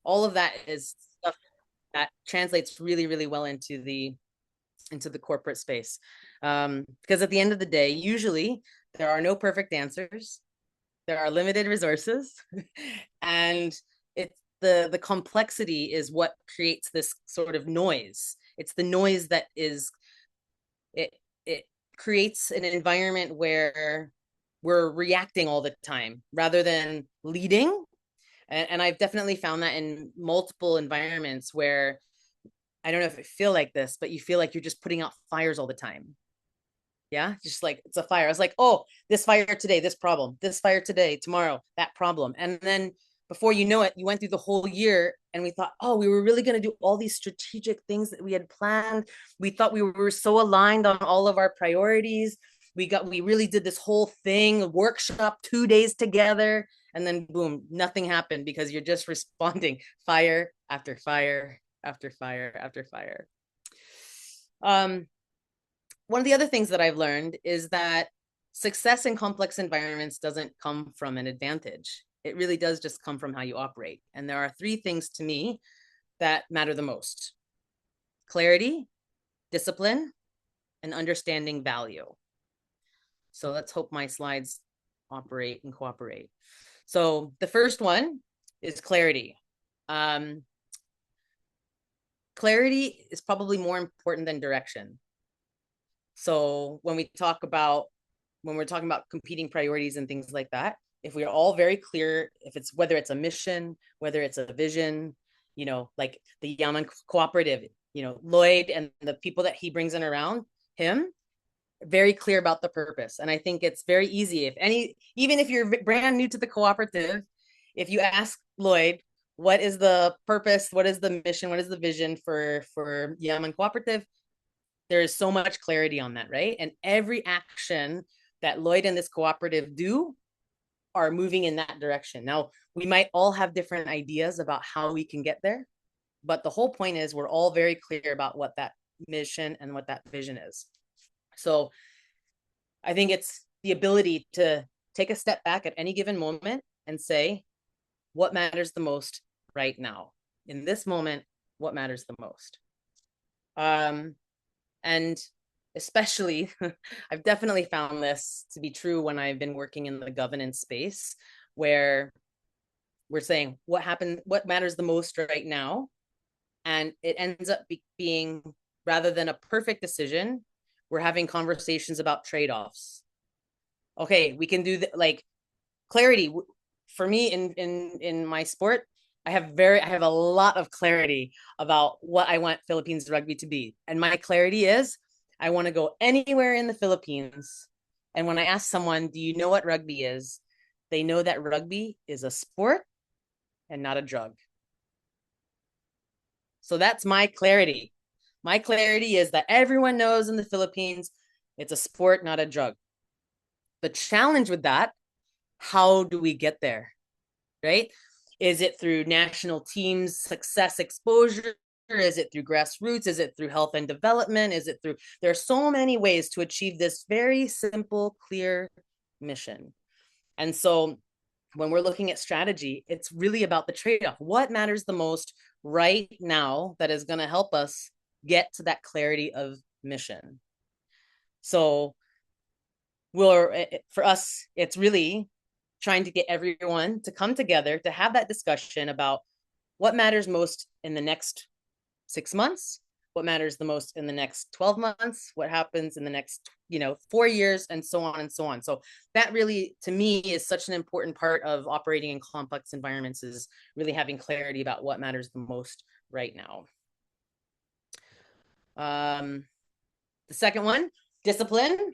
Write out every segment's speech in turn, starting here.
All of that is stuff that translates really, really well into the corporate space. Because at the end of the day, usually there are no perfect answers. There are limited resources, and it's the complexity is what creates this sort of noise. It's the noise that is it creates an environment where we're reacting all the time rather than leading. And I've definitely found that in multiple environments where I don't know if it feel like this, but you feel like you're just putting out fires all the time. Yeah, just like it's a fire. I was like, oh, this fire today, this problem, this fire today, tomorrow, that problem. And then before you know it, you went through the whole year and we thought, oh, we were really going to do all these strategic things that we had planned. We thought we were so aligned on all of our priorities. We really did this whole thing, workshop 2 days together. And then boom, nothing happened because you're just responding fire after fire after fire after fire. Um, One of the other things that I've learned is that success in complex environments doesn't come from an advantage. It really does just come from how you operate. And there are three things to me that matter the most: clarity, discipline, and understanding value. So let's hope my slides operate and cooperate. So the first one is clarity. Um, Clarity is probably more important than direction. So when we're talking about competing priorities and things like that, if we are all very clear, if it's whether it's a mission, whether it's a vision, like the Yaman Cooperative, Lloyd and the people that he brings in around him, very clear about the purpose. And I think it's very easy even if you're brand new to the cooperative, if you ask Lloyd, what is the purpose, what is the mission, what is the vision for Yaman Cooperative, there is so much clarity on that, right? And every action that Lloyd and this cooperative do are moving in that direction. Now, we might all have different ideas about how we can get there, but the whole point is we're all very clear about what that mission and what that vision is. So I think it's the ability to take a step back at any given moment and say, what matters the most right now? In this moment, what matters the most? And especially, I've definitely found this to be true when I've been working in the governance space, where we're saying what matters the most right now. And it ends up being, rather than a perfect decision, we're having conversations about trade-offs. Okay, we can do like clarity. For me in my sport, I have a lot of clarity about what I want Philippines rugby to be. And my clarity is I want to go anywhere in the Philippines. And when I ask someone, do you know what rugby is? They know that rugby is a sport and not a drug. So that's my clarity. My clarity is that everyone knows in the Philippines it's a sport, not a drug. The challenge with that, how do we get there? Right? Is it through national teams success exposure? Is it through grassroots? Is it through health and development? There are so many ways to achieve this very simple, clear mission. And so when we're looking at strategy, it's really about the trade-off. What matters the most right now that is going to help us get to that clarity of mission? So for us, it's really trying to get everyone to come together to have that discussion about what matters most in the next 6 months, what matters the most in the next 12 months, what happens in the next 4 years, and so on and so on. So that really, to me, is such an important part of operating in complex environments, is really having clarity about what matters the most right now. The second one, discipline.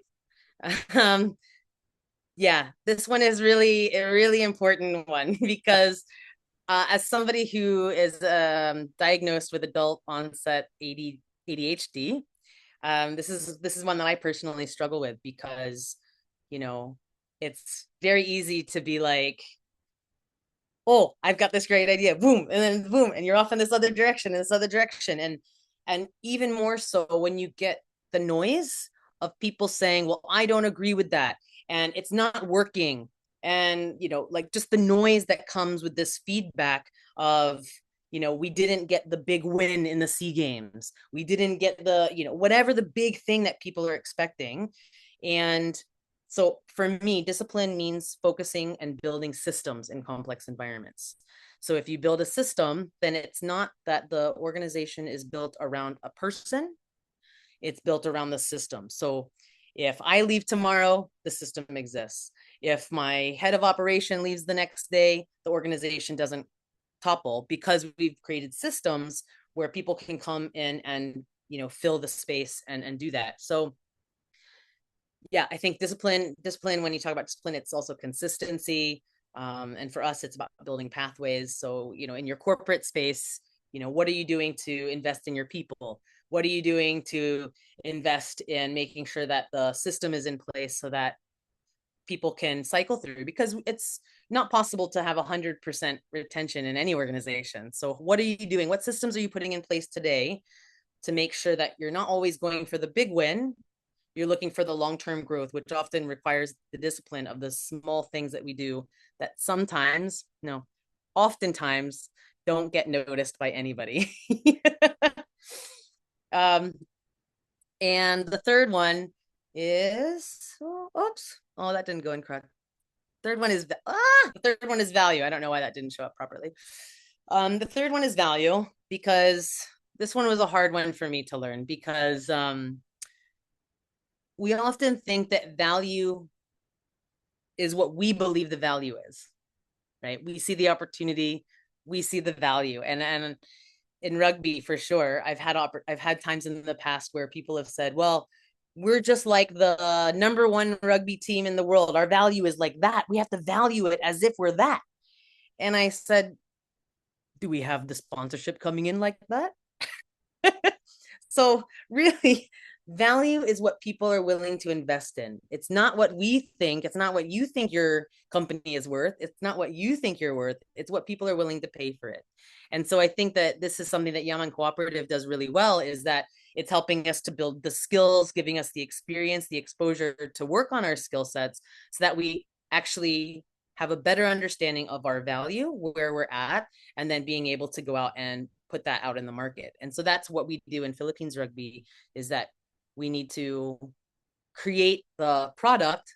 Yeah, this one is really a really important one because as somebody who is diagnosed with adult onset ADHD, this is one that I personally struggle with because, it's very easy to be like, oh, I've got this great idea, boom, and then boom, and you're off in this other direction, and even more so when you get the noise of people saying, well, I don't agree with that, and it's not working, and like just the noise that comes with this feedback of we didn't get the big win in the SEA Games. We didn't get the, whatever the big thing that people are expecting. And so for me, discipline means focusing and building systems in complex environments. So if you build a system, then it's not that the organization is built around a person, it's built around the system. So if I leave tomorrow, the system exists. If my head of operation leaves the next day, the organization doesn't topple because we've created systems where people can come in and fill the space and do that. So yeah, I think discipline, when you talk about discipline, it's also consistency. And for us, it's about building pathways. So, in your corporate space, what are you doing to invest in your people? What are you doing to invest in making sure that the system is in place so that people can cycle through? Because it's not possible to have 100% retention in any organization. So what are you doing? What systems are you putting in place today to make sure that you're not always going for the big win? You're looking for the long-term growth, which often requires the discipline of the small things that we do that sometimes, no, oftentimes don't get noticed by anybody. um, and the third one is, oops, oh, that didn't go in correct. The third one is value. I don't know why that didn't show up properly. The third one is value, because this one was a hard one for me to learn, because we often think that value is what we believe the value is, right? We see the opportunity, we see the value. And in rugby, for sure, I've had times in the past where people have said, well, we're just like the number one rugby team in the world. Our value is like that. We have to value it as if we're that. And I said, do we have the sponsorship coming in like that? So really, value is what people are willing to invest in. It's not what we think. It's not what you think your company is worth. It's not what you think you're worth. It's what people are willing to pay for it. And so I think that this is something that Yaman Cooperative does really well, is that it's helping us to build the skills, giving us the experience, the exposure to work on our skill sets so that we actually have a better understanding of our value, where we're at, and then being able to go out and put that out in the market. And so that's what we do in Philippines rugby, is that we need to create the product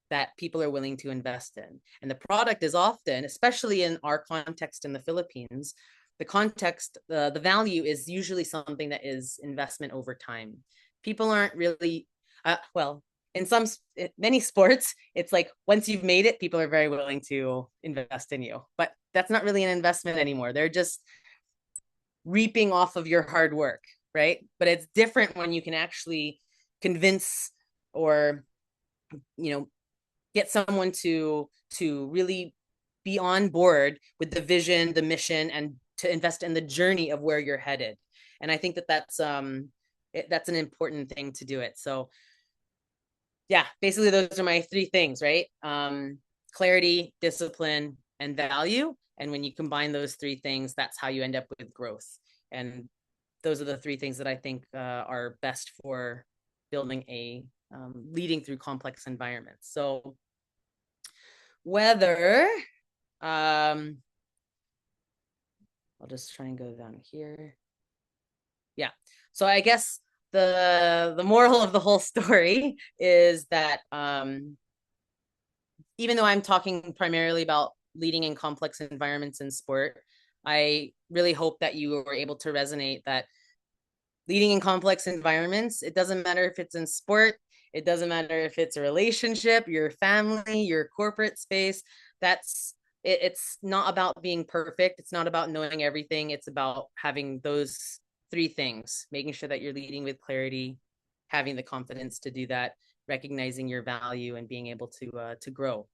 that people are willing to invest in. And the product is often, especially in our context in the Philippines, the value is usually something that is investment over time. People aren't really, well, in many sports, it's like once you've made it, people are very willing to invest in you. But that's not really an investment anymore. They're just reaping off of your hard work, right? But it's different when you can actually convince or get someone to really be on board with the vision, the mission, and to invest in the journey of where you're headed. And I think that that's an important thing to do it. So yeah, basically those are my three things, right? Clarity, discipline, and value. And when you combine those three things, that's how you end up with growth. And those are the three things that I think are best for building leading through complex environments. So whether, I'll just try and go down here. Yeah. So I guess the moral of the whole story is that even though I'm talking primarily about leading in complex environments in sport, I really hope that you were able to resonate that leading in complex environments, it doesn't matter if it's in sport, it doesn't matter if it's a relationship, your family, your corporate space. It's not about being perfect. It's not about knowing everything. It's about having those three things, making sure that you're leading with clarity, having the confidence to do that, recognizing your value, and being able to grow.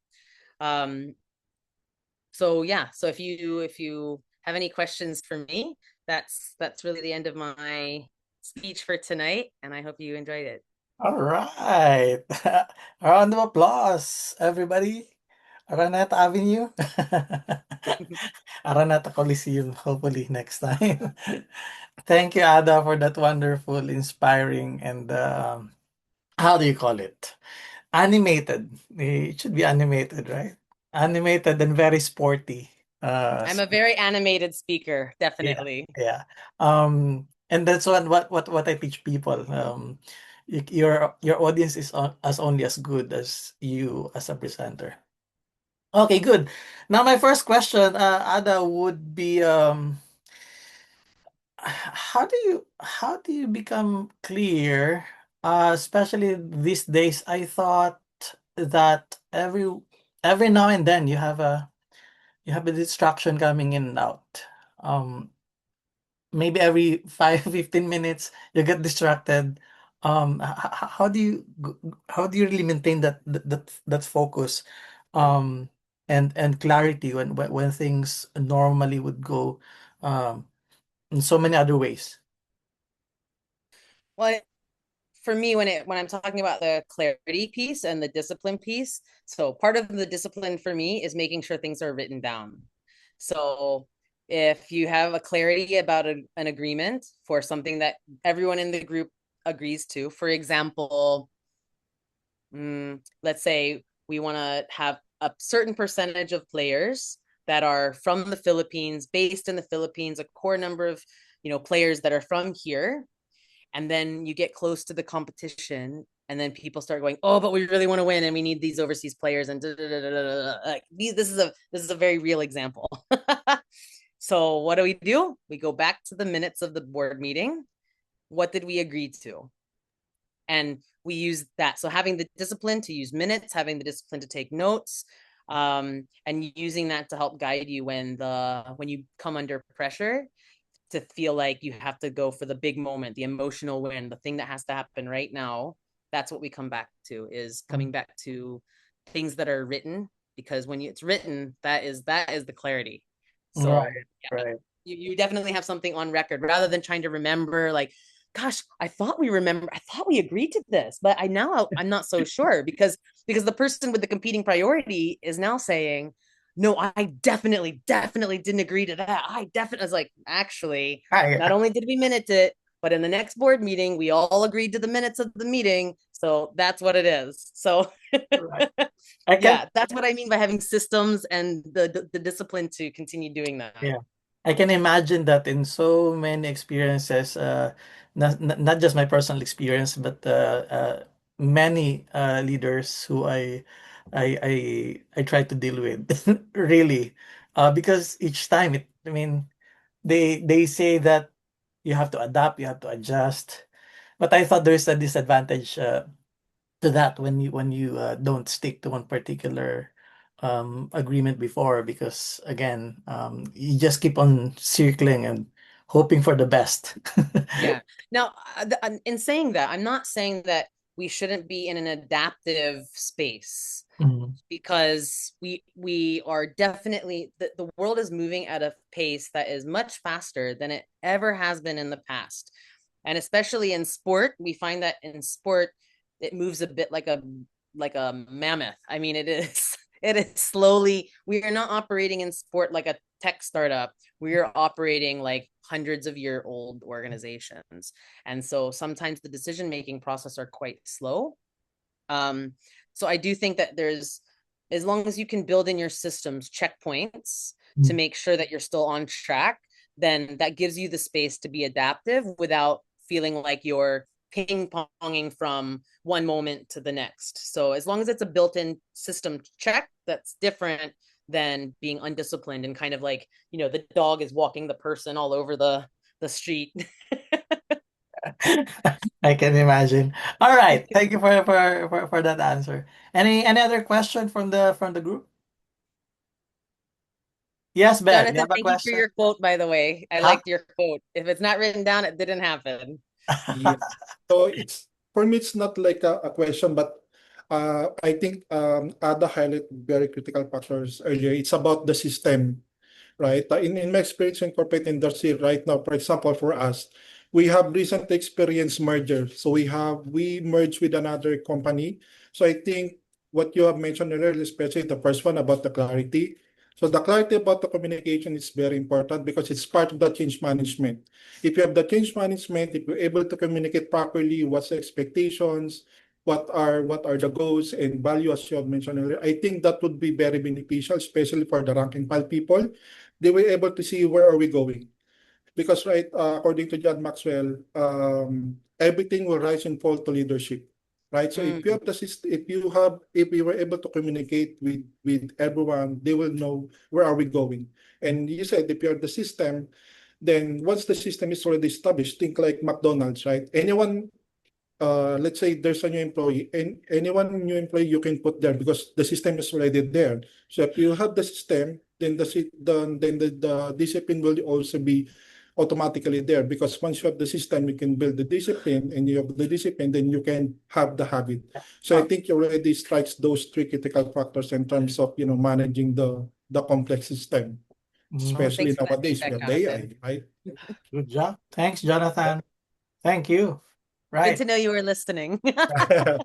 So yeah, so if you have any questions for me, that's really the end of my speech for tonight, and I hope you enjoyed it. All right. A round of applause, everybody. Araneta Avenue. Araneta Coliseum, hopefully next time. Thank you, Ada, for that wonderful, inspiring, and how do you call it? Animated. It should be animated, right? Animated and very sporty I'm a very animated speaker, Yeah, definitely. yeah. And that's what I teach people. Your audience is as only as good as you as a presenter. Okay, good. Now my first question, Ada, would be how do you become clear? Especially these days, I thought that every now and then you have a distraction coming in and out. Um, Maybe every 5-15 minutes you get distracted. How do you really maintain that focus and clarity when things normally would go um in so many other ways? Well, for me, when I'm talking about the clarity piece and the discipline piece, so part of the discipline for me is making sure things are written down. So if you have a clarity about an agreement for something that everyone in the group agrees to, for example, let's say we want to have a certain percentage of players that are from the Philippines, based in the Philippines, a core number of players that are from here, and then you get close to the competition, and then people start going, oh, but we really want to win and we need these overseas players, and like this is a very real example. So what do? We go back to the minutes of the board meeting. What did we agree to? And we use that. So having the discipline to use minutes, having the discipline to take notes, and using that to help guide you when you come under pressure, to feel like you have to go for the big moment, the emotional win, the thing that has to happen right now. That's what we come back to, is coming back to things that are written, because when it's written, that is the clarity. Right, So yeah, right. you definitely have something on record rather than trying to remember, like, gosh, I thought we agreed to this, but I'm not so sure, because the person with the competing priority is now saying, no, I definitely didn't agree to that. I definitely was like, actually, not Yeah, only did we minute it, but in the next board meeting, we all agreed to the minutes of the meeting. So that's what it is. So right. I can yeah, that's what I mean by having systems and the discipline to continue doing that. Yeah. I can imagine that in so many experiences, not just my personal experience, but many leaders who I try to deal with, really, because each time I mean, they say that you have to adapt, you have to adjust, but I thought there's a disadvantage to that when you don't stick to one particular agreement before, because again you just keep on circling and hoping for the best. Yeah. Now, in saying that, I'm not saying that we shouldn't be in an adaptive space, Mhm. because we are definitely, the world is moving at a pace that is much faster than it ever has been in the past. And especially in sport, we find that in sport it moves a bit like a mammoth. I mean, it is it is slowly. We are not operating in sport like a tech startup. We are operating like hundreds of year old organizations. And so sometimes the decision making process are quite slow. um, so I do think that there's, as long as you can build in your systems checkpoints to Mm. make sure that you're still on track, then that gives you the space to be adaptive without feeling like you're ping ponging from one moment to the next. So as long as it's a built-in system check, that's different than being undisciplined and kind of like, the dog is walking the person all over the street. I can imagine. All right, thank you for that answer. Any other question from the group? Yes, Bev, you Jonathan, have a thank you for question? your quote, by the way. I Huh? liked your quote. If it's not written down, it didn't happen. Yeah. So it's for me, it's not like a question, but I think Ada highlighted very critical factors earlier. It's about the system, right? In my experience in corporate industry right now, for example, for us, we have recently experienced merger. So we merged with another company. So I think what you have mentioned earlier, especially the first one about the clarity. So the clarity about the communication is very important because it's part of the change management. If you have the change management, if you're able to communicate properly, what's the expectations, what are the goals and value as you have mentioned earlier. I think that would be very beneficial, especially for the rank and file people. They were able to see where are we going. Because right, according to John Maxwell, everything will rise and fall to leadership. Right. So if you Mm. have the system, if we were able to communicate with everyone, they will know where are we going. And you said if you have the system, then once the system is already established, think like McDonald's, right? Anyone, let's say there's a new employee, and anyone new employee you can put there because the system is already there. So if you have the system, then the discipline will also be automatically there, because once you have the system, you can build the discipline, and you have the discipline, then you can have the habit. So I think you already strikes those three critical factors in terms of managing the complex system, Oh, especially thanks for that nowadays feedback, with Jonathan. AI, right? Good job. Thanks, Jonathan. Thank you. Good Right. to know you were listening.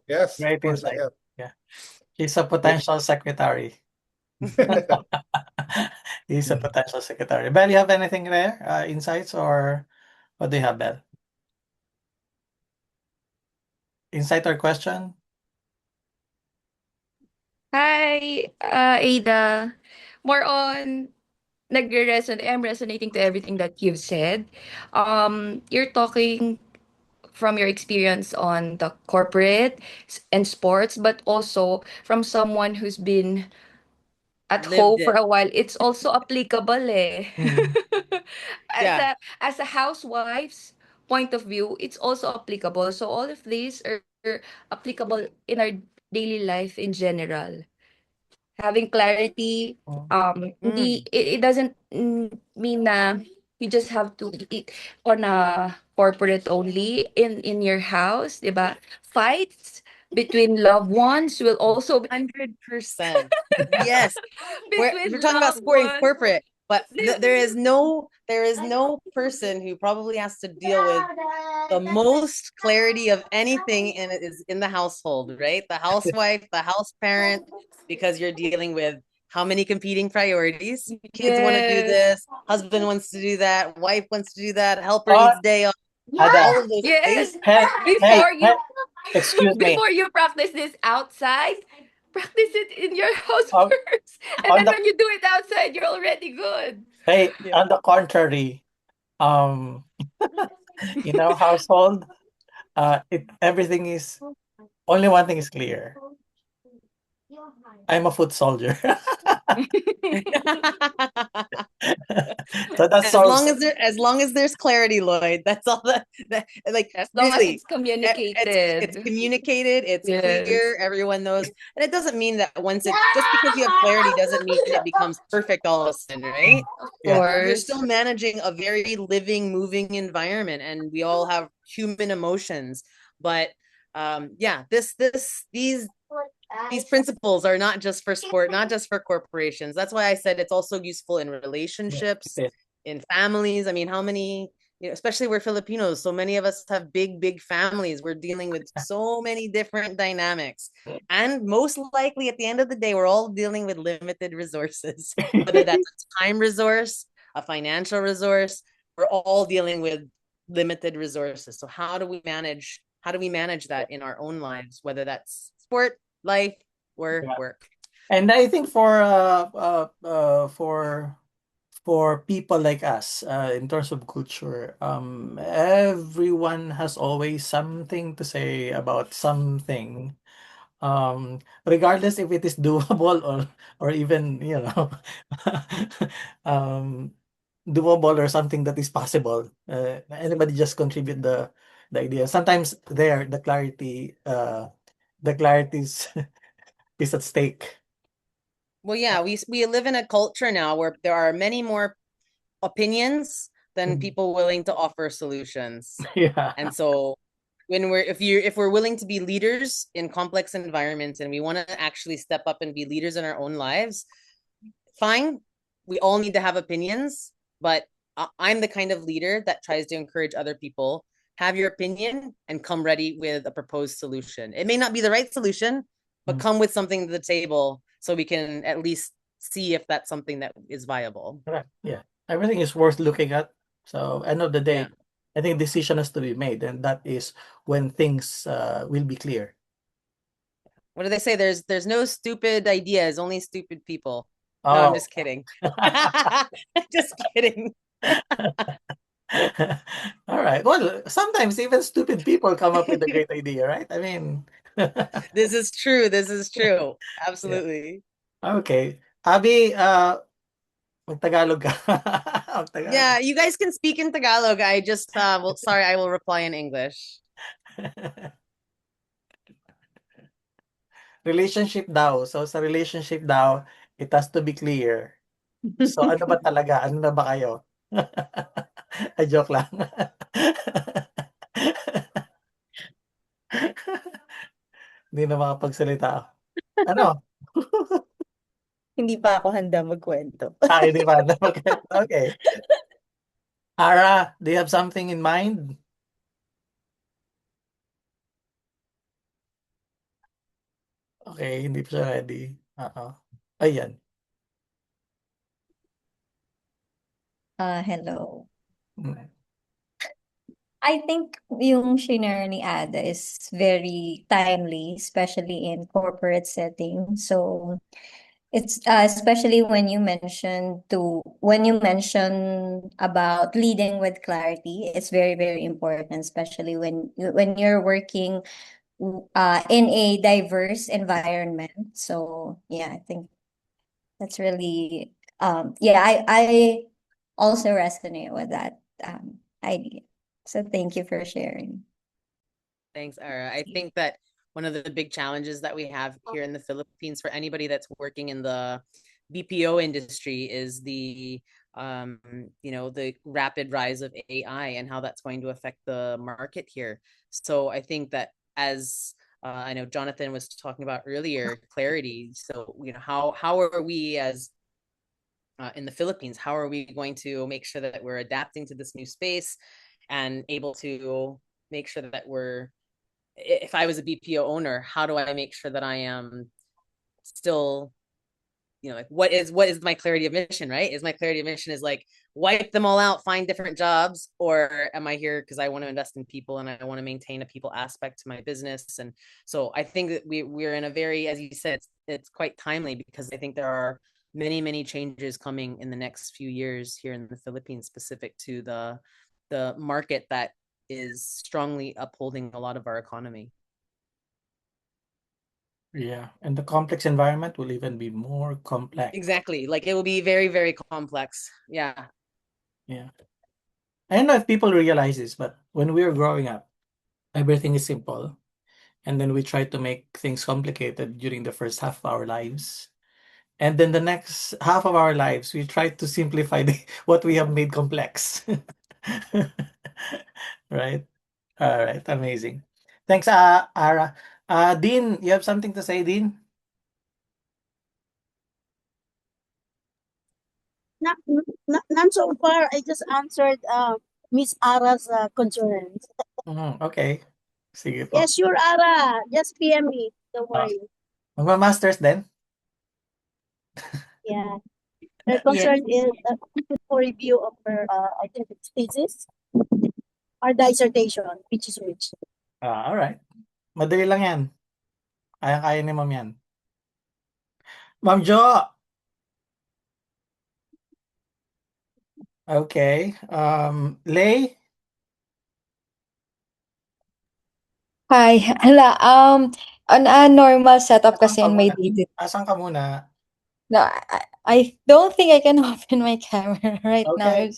Yes, of Great course I insight. am. Yeah. He's a potential secretary. He's a potential secretary. Bell, you have anything there? Insights, or what do you have, Bell? Insight or question? Hi, Ada. More on I'm resonating to everything that you've said. You're talking from your experience on the corporate and sports, but also from someone who's been at Lived home for it. a while. It's also applicable, eh. Mm. as Yeah. a housewife's point of view, it's also applicable. So all of these are applicable in our daily life in general. Having clarity, Mm. it doesn't mean na you just have to eat on a corporate only in your house, 'di ba? Fights between loved ones will also be 100%. Yes. We're between talking about loved sport and ones. corporate, but there is no person who probably has to deal with the most clarity of anything is in the household, right? The housewife, the house parent, because you're dealing with how many competing priorities. Kids want to do Yes. this, husband wants to do that, wife wants to do that, helper Oh, needs day off, Ada. all of those Yes. things. Hey, Before you excuse me. before you practice this outside, practice it in your house On, first. And on then the when you do it outside, you're already good. Hey, Yeah. on the contrary, um, in our household, everything is only one thing is clear. I'm a foot soldier. So that solves. As long as there's clarity, Lloyd, that's all that like As long as really it's it's communicated. communicated, it's Yes. clear, everyone knows. And it doesn't mean that just because you have clarity doesn't mean it becomes perfect all of a sudden, right? Of Yeah. You're course. still managing a very living, moving environment, and we all have human emotions. But yeah, these principles are not just for sport, not just for corporations. That's why I said it's also useful in Yeah, relationships, it is. in families. I mean, how many, especially we're Filipinos, so many of us have big, big families. We're dealing with so many different dynamics. And most likely at the end of the day, we're all dealing with limited resources, whether that's a time resource, a financial resource, we're all dealing with limited resources. So how do we manage that in our own lives, whether that's sport, life, or Yeah. work? And I think for people like us, in terms of culture, everyone has always something to say about something, regardless if it is doable or even um, doable or something that is possible. Anybody just contribute the idea. Sometimes the clarity is is at stake. Well, yeah, we live in a culture now where there are many more opinions than Mm. people willing to offer solutions. Yeah. And so if we're willing to be leaders in complex environments, and we want to actually step up and be leaders in our own lives, fine. We all need to have opinions, but I'm the kind of leader that tries to encourage other people, have your opinion and come ready with a proposed solution. It may not be the right solution, but Mm. come with something to the table so we can at least see if that's something that is viable. Correct. Yeah. Everything is worth looking at. So end of the Yeah. day, I think decision has to be made, and that is when things will be clear. what do they say? There's no stupid ideas, only stupid people. No, I'm Oh. just kidding. Just kidding. All right. Well, sometimes even stupid people come up with a great idea, right? I mean, This is true. This is true. yeah. Absolutely. Okay. Abby, mag-Tagalog ka. Yeah, Mag-Tagalog. you guys can speak in Tagalog. I just well, sorry, I will reply in English. Relationship daw. So sa relationship daw, it has to be clear. So ano ba talaga? Ano na ba kayo? Ay, joke lang. Hindi na makapagsalita. Ano? Hindi pa ako handa magkwento. Hindi pa. Okay. Ara, do you have something in mind? Okay, hindi pa siya ready. Oo. Ayan. Hello. Mm. I think yung shinare ni Ada is very timely, especially in corporate setting. So it's especially when you mention about leading with clarity, it's very, very important, especially when you're working in a diverse environment. So yeah, I think that's really yeah, I also resonate with that idea. So thank you for sharing. Thanks, Ara. I think that one of the big challenges that we have here in the Philippines for anybody that's working in the BPO industry is the the rapid rise of AI and how that's going to affect the market here. So I think that as I know Jonathan was talking about earlier, clarity. So how are we as in the Philippines, how are we going to make sure that we're adapting to this new space and able to make sure that we're if I was a BPO owner, how do I make sure that I am still, like what is my clarity of mission, right? Is my clarity of mission is like wipe them all out, find different jobs, or am I here because I want to invest in people and I want to maintain a people aspect to my business? And so I think that we're in a very, as you said, it's quite timely because I think there are many changes coming in the next few years here in the Philippines specific to the market that is strongly upholding a lot of our economy. Yeah, and the complex environment will even be more complex. Exactly. Like it will be very complex. Yeah. Yeah. I don't know if people realize this, but when we were growing up, everything is simple. And then we try to make things complicated during the first half of our lives. And then the next half of our lives, we try to simplify what we have made complex. Right? All right. Amazing. Thanks, Ara. Dean, you have something to say, Dean? None so far. I just answered Miss Ara's concerns. Okay. Sige po. Yes, sure, Ara. Just PM me. Don't worry. Magma-masters din? Yeah. Her concern is for review of her, I think it's thesis or dissertation, which is which. All right. Madali lang yan. Kaya-kaya ni Ma'am yan. Ma'am Jo! Okay. Lay? Hi. Hala, on a normal setup Asan kasi ka in my muna? day. Asan ka muna? No, I don't think I can open my camera right now. Okay.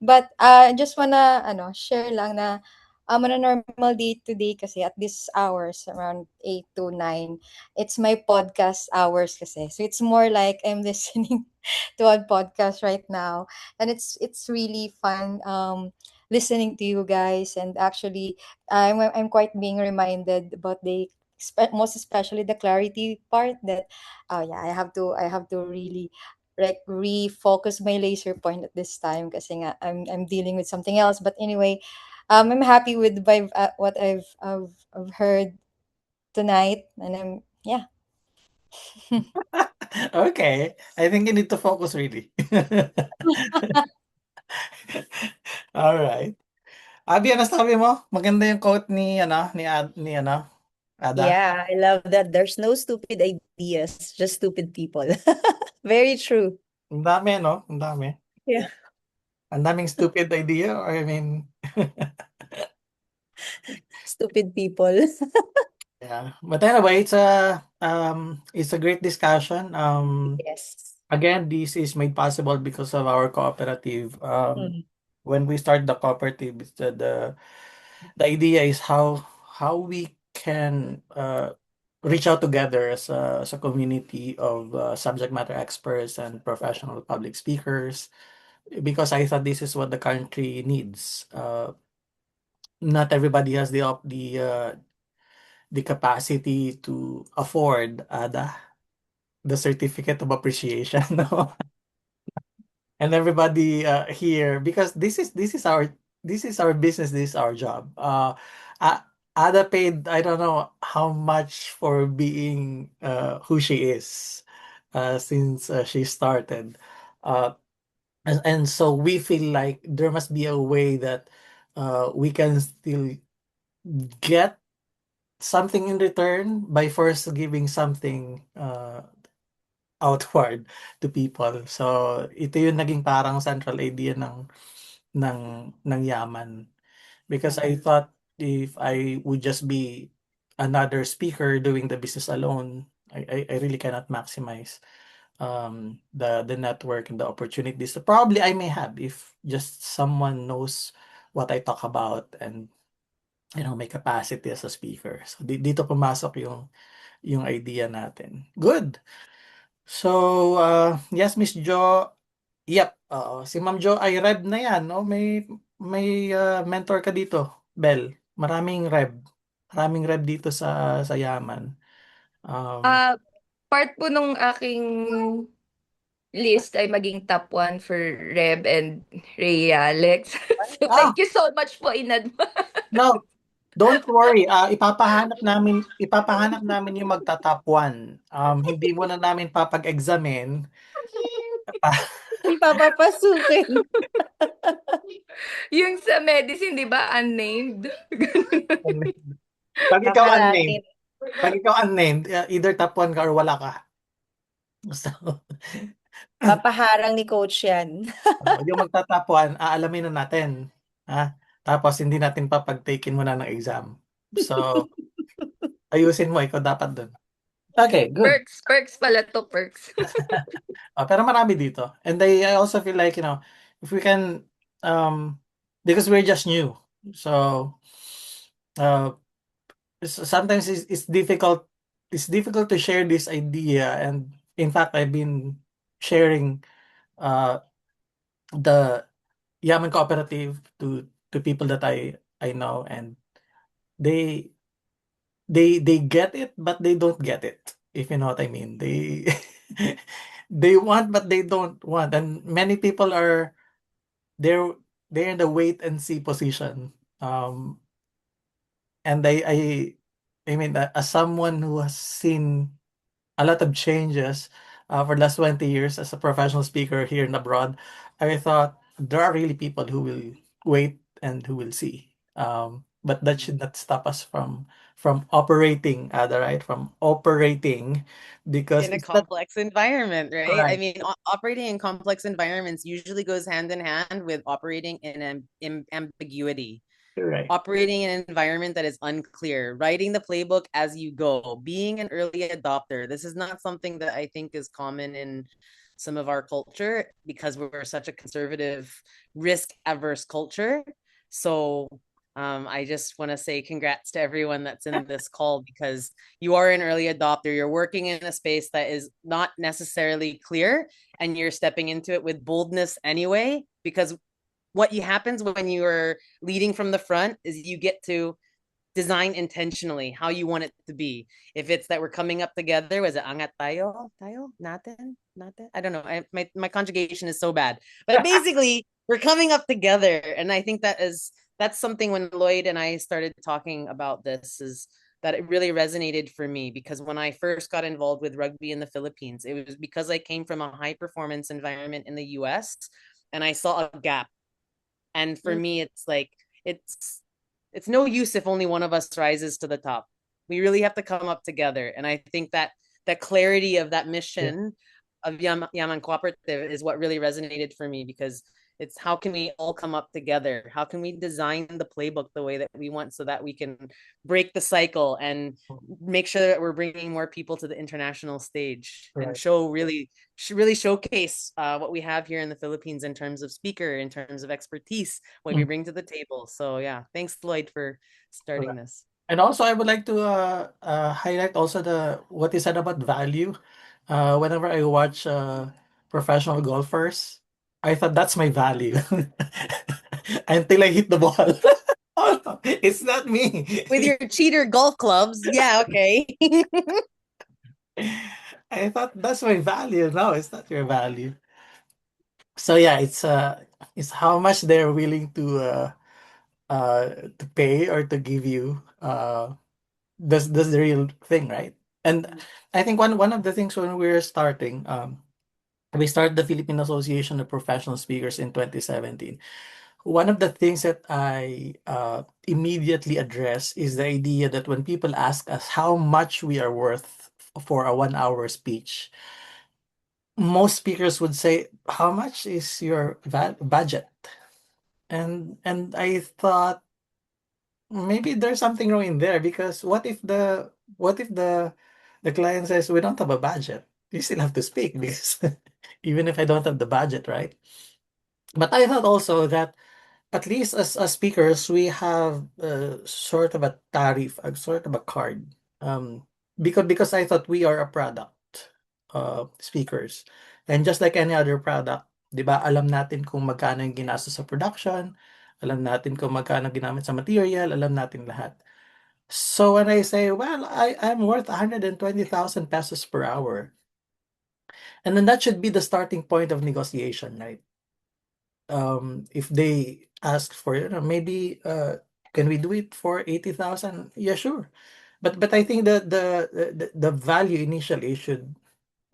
But just wanna share lang na on a normal day today kasi at this hours around 8 to 9, it's my podcast hours kasi. So it's more like I'm listening to a podcast right now, and it's really fun listening to you guys. And actually I'm quite being reminded about the most especially the clarity part that yeah, I have to really like refocus my laser point at this time kasi nga I'm dealing with something else. But anyway, I'm happy with what I've heard tonight, and I'm yeah. Okay. I think you need to focus really. All right. Abby, ano sabi mo? Maganda yung quote ni Ada? Yeah, I love that. There's no stupid ideas, just stupid people. Very true. Ang dami, no? Ang dami. Yeah. Ang daming stupid idea, or I mean, Stupid people. yeah. But anyway, it's a great discussion. Yes. Again, this is made possible because of our cooperative. Mhm. When we start the cooperative, the idea is how we can reach out together as a community of subject matter experts and professional public speakers, because I thought this is what the country needs. Not everybody has the capacity to afford the certificate of appreciation. No? And everybody here, because this is our business, this is our job. uh Ada paid, I don't know how much for being who she is since she started, uh and so we feel like there must be a way that we can still get something in return by first giving something outward to people. So ito yung naging parang central idea ng Yaman, because I thought if I would just be another speaker doing the business alone, I really cannot maximize the network and the opportunities that probably I may have if just someone knows what I talk about and my capacity as a speaker. So dito pumasok yung idea natin. Good. So, yes, Miss Jo. Yep. Si Ma'am Jo ay Reb na yan. No? May mentor ka dito, Bel. Maraming Reb. Maraming Reb dito sa Yaman. Ah, part po nung aking list ay maging top 1 for Reb and Rhea Alex. So Ah, thank you so much po in advance. no. Don't worry. Ipapahanap namin yung magta-top 1. Hindi mo na namin papag-examine. Hindi papapasukin. Yung sa medicine, di ba, unnamed? Pag ikaw unnamed, Kakarangin. either top 1 ka or wala ka. So, Papaharang ni coach yan. yung magtatapuan, aalamin na natin. Ha? Tapos hindi natin papag-taken muna ng exam. So, ayusin mo, ikaw dapat dun. Okay, good. Perks pala to, perks. Pero marami dito. And I also feel like, if we can, because we're just new. So, uh, sometimes it's difficult to share this idea. And in fact, I've been sharing the Yaman Cooperative to people that I know, and they they get it, but they don't get it, if you know what I mean. They they want, but they don't want, and many people are they're they're in the wait and see position. And I mean, as someone who has seen a lot of changes for the last 20 years as a professional speaker here and abroad, I thought there are really people who will wait and who will see. But that should not stop us from operating, right? From operating, because In a it's not complex environment, right? I right. mean, operating in complex environments usually goes hand in hand with operating in ambiguity. Right. Operating in an environment that is unclear, writing the playbook as you go, being an early adopter. This is not something that I think is common in some of our culture because we're such a conservative, risk averse culture. So I just want to say congrats to everyone that's in this call because you are an early adopter. You're working in a space that is not necessarily clear and you're stepping into it with boldness anyway, because what happens when you're leading from the front is you get to design intentionally how you want it to be. If it's that we're coming up together, was it angat tayo, natin, I don't know. My conjugation is so bad, but basically we're coming up together, and I think that's something when Lloyd and I started talking about this is that it really resonated for me because when I first got involved with rugby in the Philippines, it was because I came from a high performance environment in the US and I saw a gap. And for me, it's like it's no use if only one of us rises to the top. We really have to come up together. And I think that that clarity of that Yeah. mission of Yaman Cooperative is what really resonated for me, because it's how can we all come up together? How can we design the playbook the way that we want so that we can break the cycle and make sure that we're bringing more people to the international stage and Right. show really showcase what we have here in the Philippines in terms of speaker, in terms of expertise, what we Mm. bring to the table. So yeah, thanks Lloyd for starting Correct. this. And also, I would like to highlight also the what you said about value. Whenever I watch professional golfers, I thought that's my value until I hit the ball. Oh no, it's not me. With your cheater golf clubs, yeah, okay. I thought that's my value. No, it's not your value. So yeah, it's how much they're willing to pay or to give you. That's the real thing, right? And I think one of the things when we were starting, we started the Philippine Association of Professional Speakers in 2017. One of the things that I immediately address is the idea that when people ask us how much we are worth for a 1 hour speech, most speakers would say, "How much is your budget?" And I thought maybe there's something wrong in there, because what if the client says we don't have a budget? You still have to speak because even if I don't have the budget, right? But I thought also that at least as speakers, we have sort of a tariff, a sort of a card. Because I thought we are a product, speakers. And just like any other product, 'di ba, alam natin kung magkano yung ginastos sa production, alam natin kung magkano ginamit sa material, alam natin lahat. So when I say, well, I'm worth 120,000 pesos per hour, and then that should be the starting point of negotiation, right? If they ask for, maybe can we do it for 80,000? Yeah, sure. But I think that the value initially should,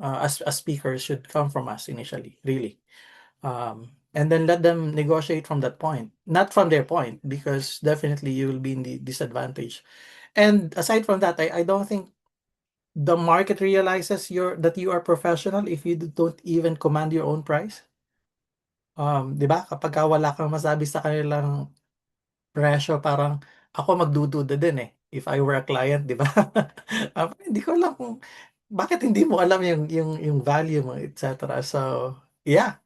as speakers, should come from us initially, really. And then let them negotiate from that point, not from their point, because definitely you will be in the disadvantage. And aside from that, I don't think the market realizes that you are professional if you don't even command your own price. 'Di ba? Kapag wala kang masabi sa kanilang presyo, parang ako magdududa din eh. If I were a client, 'di ba? Hindi ko alam kung bakit hindi mo alam yung value mo, etc. So, yeah.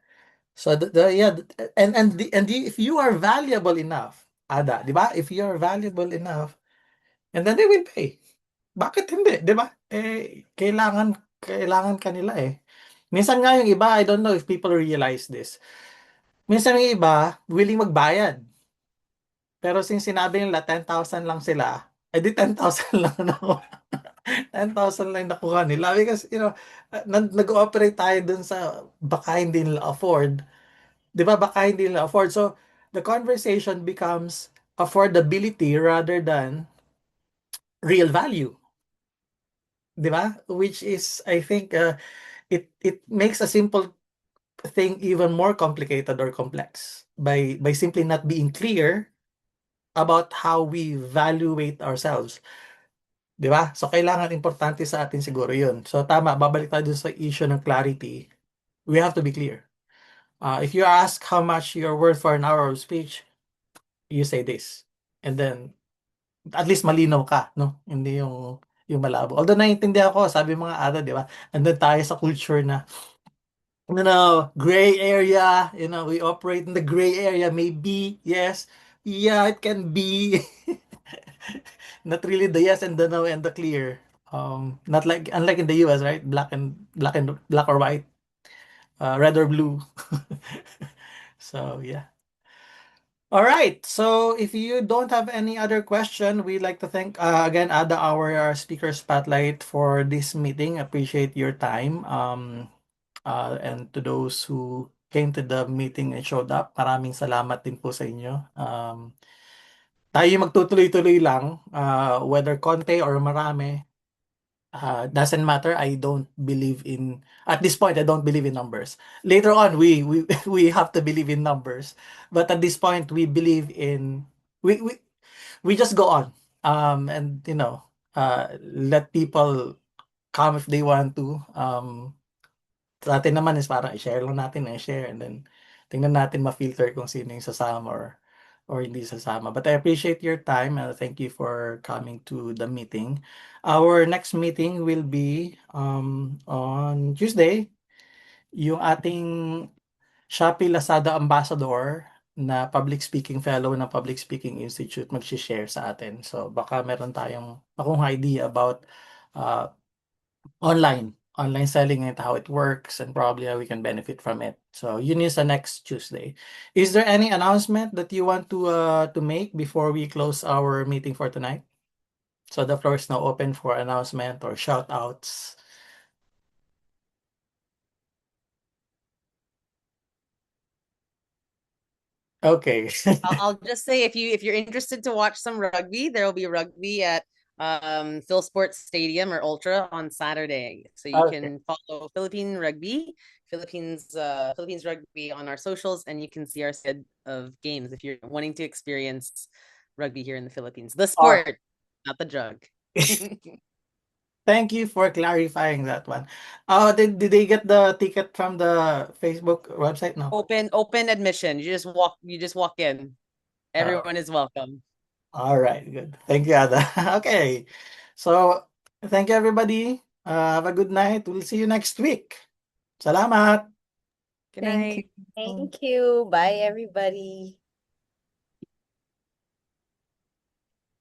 So yeah, if you are valuable enough, Ada, 'di ba? If you are valuable enough, and then they will pay. Bakit hindi, 'di ba? Kailangan kanila eh. Minsan nga yung iba, I don't know if people realize this. Minsan yung iba, willing magbayad. Pero since sinabi nila 10,000 lang sila, edi 10,000 lang nakuha. 10,000 lang nakuha nila. Because, nag-ooperate tayo dun sa baka hindi nila afford. 'Di ba? Baka hindi nila afford. So, the conversation becomes affordability rather than real value. 'Di ba? Which is, I think, it makes a simple thing even more complicated or complex by simply not being clear about how we evaluate ourselves. 'Di ba? So, kailangan importante sa atin siguro yun. So, tama, babalik tayo dun sa issue ng clarity. We have to be clear. If you ask how much you're worth for an hour of speech, you say this. And then, at least malinaw ka, no? Hindi yung malabo. Although naiintindihan ko, sabi mga ada, di ba? Andun tayo sa culture na, gray area, we operate in the gray area. Maybe, yes. Yeah, it can be. Not really the yes and the no and the clear. Not like, unlike in the US, right? Black or white, red or blue. So yeah. All right. So if you don't have any other question, we'd like to thank again Ada, our speaker spotlight for this meeting. Appreciate your time. And to those who came to the meeting and showed up, maraming salamat din po sa inyo. Tayo magtutuloy-tuloy lang, whether konti or marami, doesn't matter. I don't believe in At this point, I don't believe in numbers. Later on, we have to believe in numbers, but at this point, we believe in we we just go on. And let people come if they want to. Sa atin naman is parang i-share lang natin, i-share, and then tingnan natin ma-filter kung sino yung sasama or hindi sasama. But I appreciate your time and thank you for coming to the meeting. Our next meeting will be on Tuesday. Yung ating Shopee Lazada Ambassador na public speaking fellow ng Public Speaking Institute mag-share sa atin. So baka meron tayong akong idea about uh, online selling and how it works and probably how we can benefit from it. So yun is the next Tuesday. Is there any announcement that you want to make before we close our meeting for tonight? So the floor is now open for announcement or shout outs. Okay. I'll just say if you're interested to watch some rugby, there will be rugby at Phil Sports Stadium or Ultra on Saturday. So you Okay. can follow Philippines rugby on our socials, and you can see our set of games if you're wanting to experience rugby here in the Philippines. The sport, not the drug. Thank you for clarifying that one. Did they get the ticket from the Facebook website? No. Open admission. You just walk in. Everyone is welcome. All right, good. Thank you, Ada. Okay. So, thank you everybody. Have a good night. We'll see you next week. Salamat. Good night. Thank you. Thank you. Bye, everybody.